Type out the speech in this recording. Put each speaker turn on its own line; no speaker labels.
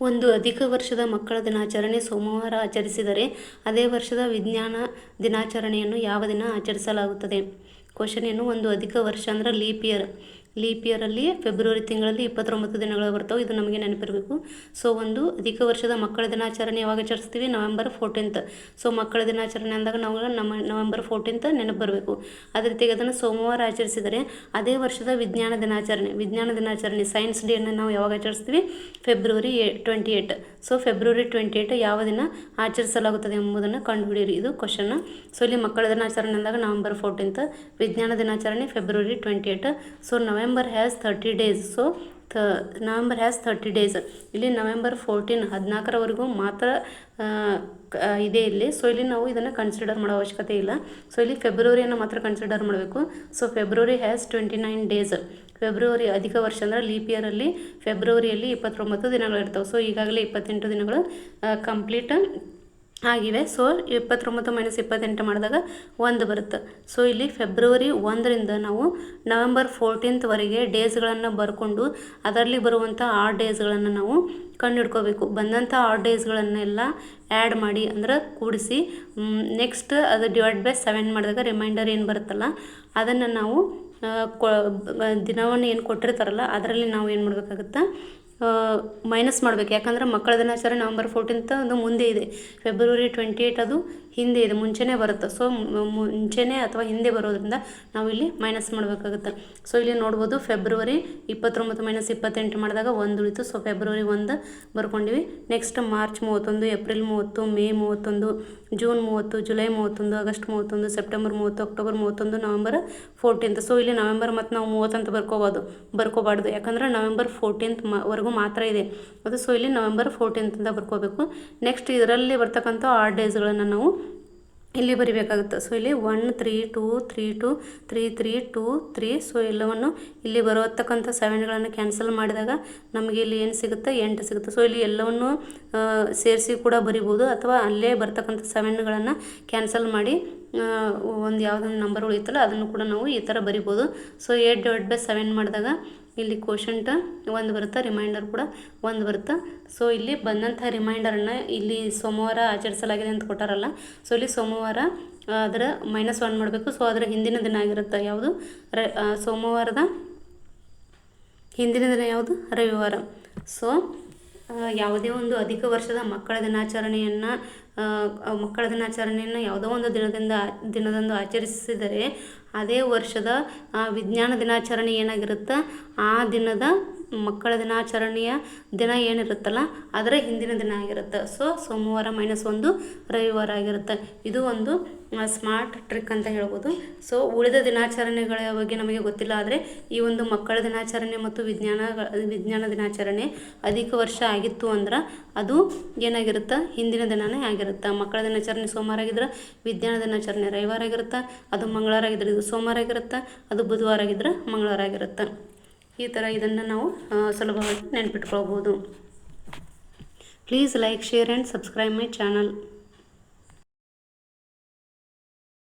ಒಂದು ಅಧಿಕ ವರ್ಷದ ಮಕ್ಕಳ ದಿನಾಚರಣೆ ಸೋಮವಾರ ಆಚರಿಸಿದರೆ ಅದೇ ವರ್ಷದ ವಿಜ್ಞಾನ ದಿನಾಚರಣೆಯನ್ನು ಯಾವ ದಿನ ಆಚರಿಸಲಾಗುತ್ತದೆ? ಕ್ವಶನ್ ಏನು, ಒಂದು ಅಧಿಕ ವರ್ಷ ಅಂದ್ರೆ ಲೀಪ್ ಇಯರಲ್ಲಿ ಫೆಬ್ರವರಿ ತಿಂಗಳಲ್ಲಿ 29 ದಿನಗಳು ಬರ್ತಾವೆ. ಇದು ನಮಗೆ ನೆನಪಿರಬೇಕು. ಸೊ ಒಂದು ಅಧಿಕ ವರ್ಷದ ಮಕ್ಕಳ ದಿನಾಚರಣೆ ಯಾವಾಗ ಆಚರಿಸ್ತೀವಿ? November 14th. ಸೊ ಮಕ್ಕಳ ದಿನಾಚರಣೆ ಅಂದಾಗ ನಾವು November 14th ನೆನಪು ಬರಬೇಕು. ಅದೇ ರೀತಿಯಾಗಿ ಅದನ್ನು ಸೋಮವಾರ ಆಚರಿಸಿದರೆ ಅದೇ ವರ್ಷದ ವಿಜ್ಞಾನ ದಿನಾಚರಣೆ ಸೈನ್ಸ್ ಡೇಯನ್ನು ನಾವು ಯಾವಾಗ ಆಚರಿಸ್ತೀವಿ? February 28. ಸೊ February 28 ಯಾವ ದಿನ ಆಚರಿಸಲಾಗುತ್ತದೆ ಎಂಬುದನ್ನು ಕಂಡುಹಿಡಿಯಿರಿ. ಇದು ಕ್ವಶನ್. ಸೊ ಇಲ್ಲಿ ಮಕ್ಕಳ ದಿನಾಚರಣೆ ಅಂದಾಗ November 14th, ವಿಜ್ಞಾನ ದಿನಾಚರಣೆ February 28. So November has 30 days. So November has 30 days. ಇಲ್ಲಿ November 14 14ರವರೆಗೂ ಮಾತ್ರ ಇದೆ ಇಲ್ಲಿ. ಸೊ ಇಲ್ಲಿ ನಾವು ಇದನ್ನು ಕನ್ಸಿಡರ್ ಮಾಡೋ ಅವಶ್ಯಕತೆ ಇಲ್ಲ. ಸೊ ಇಲ್ಲಿ ಫೆಬ್ರವರಿಯನ್ನು ಮಾತ್ರ ಕನ್ಸಿಡರ್ ಮಾಡಬೇಕು. So February has 29 days. February ಅಧಿಕ ವರ್ಷ ಅಂದರೆ ಲೀಪ್ ಇಯರಲ್ಲಿ ಫೆಬ್ರವರಿಯಲ್ಲಿ 29 ದಿನಗಳಿರ್ತವೆ. ಸೊ ಈಗಾಗಲೇ 28 ದಿನಗಳು ಕಂಪ್ಲೀಟ್ ಆಗಿವೆ. ಸೊ 29 - 28 ಮಾಡಿದಾಗ 1 ಬರುತ್ತೆ. ಸೊ ಇಲ್ಲಿ February 1ರಿಂದ ನಾವು November 14thವರೆಗೆ ಡೇಸ್ಗಳನ್ನು ಬರ್ಕೊಂಡು ಅದರಲ್ಲಿ ಬರುವಂಥ ಡೇಸ್ಗಳನ್ನು ನಾವು ಕಂಡುಹಿಡ್ಕೋಬೇಕು. ಬಂದಂಥ ಡೇಸ್ಗಳನ್ನೆಲ್ಲ ಆ್ಯಡ್ ಮಾಡಿ ಅಂದ್ರೆ ಕೂಡಿಸಿ ನೆಕ್ಸ್ಟ್ ಅದು /7 ಮಾಡಿದಾಗ ರಿಮೈಂಡರ್ ಏನು ಬರುತ್ತಲ್ಲ ಅದನ್ನು ನಾವು ದಿನವನ್ನು ಏನು ಕೊಟ್ಟಿರ್ತಾರಲ್ಲ ಅದರಲ್ಲಿ ನಾವು ಏನು ಮಾಡಬೇಕಾಗುತ್ತೆ? ಮೈನಸ್ ಮಾಡಬೇಕು. ಯಾಕಂದರೆ ಮಕ್ಕಳ ದಿನಾಚರಣೆ November 14th ಅದು ಮುಂದೆ ಇದೆ, February 28 ಅದು ಹಿಂದೆ ಇದೆ, ಮುಂಚೆನೇ ಬರುತ್ತೆ. ಸೊ ಮುಂಚೆನೇ ಅಥವಾ ಹಿಂದೆ ಬರೋದ್ರಿಂದ ನಾವು ಇಲ್ಲಿ ಮೈನಸ್ ಮಾಡಬೇಕಾಗುತ್ತೆ. ಸೊ ಇಲ್ಲಿ ನೋಡ್ಬೋದು February 29 - 28 ಮಾಡಿದಾಗ 1 ಉಳಿತು. ಸೊ February 1 ಬರ್ಕೊಂಡಿವಿ. Next March 31, April 30, May 31, June 30, July 31, August 31, September 30, October 31, November 14th. So ಇಲ್ಲಿ ನವೆಂಬರ್ ಮತ್ತು ನಾವು 30 ಅಂತ ಬರ್ಕೋಬಾರ್ದು. ಯಾಕಂದರೆ November 14th ವರೆಗೂ ಮಾತ್ರ ಇದೆ ಅದು. ಸೊ ಇಲ್ಲಿ November 14th ಅಂತ ಬರ್ಕೋಬೇಕು. ನೆಕ್ಸ್ಟ್ ಇದರಲ್ಲಿ ಬರ್ತಕ್ಕಂಥ ಡೇಸ್ಗಳನ್ನು ನಾವು ಇಲ್ಲಿ ಬರಿಬೇಕಾಗುತ್ತೆ. ಸೊ ಇಲ್ಲಿ 1 3 2 3 2 3 3 2 3. ಸೊ ಎಲ್ಲವನ್ನು ಇಲ್ಲಿ ಬರತಕ್ಕಂಥ 7ಗಳನ್ನು ಕ್ಯಾನ್ಸಲ್ ಮಾಡಿದಾಗ ನಮಗೆ ಇಲ್ಲಿ ಏನು ಸಿಗುತ್ತೆ? 8 ಸಿಗುತ್ತೆ. ಸೊ ಇಲ್ಲಿ ಎಲ್ಲವನ್ನು ಸೇರಿಸಿ ಕೂಡ ಬರಿಬೋದು, ಅಥವಾ ಅಲ್ಲೇ ಬರ್ತಕ್ಕಂಥ 7ಗಳನ್ನು ಕ್ಯಾನ್ಸಲ್ ಮಾಡಿ ಒಂದು ಯಾವುದೊಂದು ನಂಬರ್ ಉಳಿಯುತ್ತಲ್ಲ ಅದನ್ನು ಕೂಡ ನಾವು ಈ ಥರ ಬರಿಬೋದು. ಸೊ 8/7 ಮಾಡಿದಾಗ ಇಲ್ಲಿ ಕೋಶಂಟ್ 1 ಬರುತ್ತೆ, ರಿಮೈಂಡರ್ ಕೂಡ 1 ಬರುತ್ತೆ. ಸೊ ಇಲ್ಲಿ ಬಂದಂಥ ರಿಮೈಂಡರನ್ನು ಇಲ್ಲಿ ಸೋಮವಾರ ಆಚರಿಸಲಾಗಿದೆ ಅಂತ ಕೊಟ್ಟಾರಲ್ಲ, ಸೊ ಇಲ್ಲಿ ಸೋಮವಾರ ಅದರ -1 ಮಾಡಬೇಕು. ಸೊ ಅದರ ಹಿಂದಿನ ದಿನ ಆಗಿರುತ್ತೆ ಯಾವುದು? ಸೋಮವಾರದ ಹಿಂದಿನ ದಿನ ಯಾವುದು? ರವಿವಾರ. ಸೊ ಯಾವುದೇ ಒಂದು ಅಧಿಕ ವರ್ಷದ ಮಕ್ಕಳ ದಿನಾಚರಣೆಯನ್ನು ಯಾವುದೋ ಒಂದು ದಿನದಂದು ಆಚರಿಸಿದರೆ ಅದೇ ವರ್ಷದ ವಿಜ್ಞಾನ ದಿನಾಚರಣೆ ಏನಾಗಿರುತ್ತೆ? ಆ ದಿನದ ಮಕ್ಕಳ ದಿನಾಚರಣೆಯ ದಿನ ಏನಿರುತ್ತಲ್ಲ ಅದರ ಹಿಂದಿನ ದಿನ ಆಗಿರುತ್ತೆ. ಸೊ ಸೋಮವಾರ -1 ರವಿವಾರ ಆಗಿರುತ್ತೆ. ಇದು ಒಂದು ಸ್ಮಾರ್ಟ್ ಟ್ರಿಕ್ ಅಂತ ಹೇಳ್ಬೋದು. ಸೊ ಉಳಿದ ದಿನಾಚರಣೆಗಳ ಬಗ್ಗೆ ನಮಗೆ ಗೊತ್ತಿಲ್ಲ, ಆದರೆ ಈ ಒಂದು ಮಕ್ಕಳ ದಿನಾಚರಣೆ ಮತ್ತು ವಿಜ್ಞಾನ ದಿನಾಚರಣೆ ಅಧಿಕ ವರ್ಷ ಆಗಿತ್ತು ಅಂದ್ರೆ ಅದು ಏನಾಗಿರುತ್ತೆ? ಹಿಂದಿನ ದಿನನೇ ಆಗಿರುತ್ತೆ. ಮಕ್ಕಳ ದಿನಾಚರಣೆ ಸೋಮವಾರ ಆಗಿದ್ರೆ ವಿಜ್ಞಾನ ದಿನಾಚರಣೆ ರವಿವಾರ ಆಗಿರುತ್ತೆ, ಅದು ಮಂಗಳವಾರ ಆಗಿದ್ರೆ ಇದು ಸೋಮವಾರ ಆಗಿರುತ್ತೆ, ಅದು ಬುಧವಾರ ಆಗಿದ್ರೆ ಮಂಗಳವಾರ ಆಗಿರುತ್ತೆ. ಈ ಥರ ಇದನ್ನು ನಾವು ಸುಲಭವಾಗಿ ನೆನಪಿಟ್ಕೊಳ್ಬೋದು. Please like, share and subscribe my channel.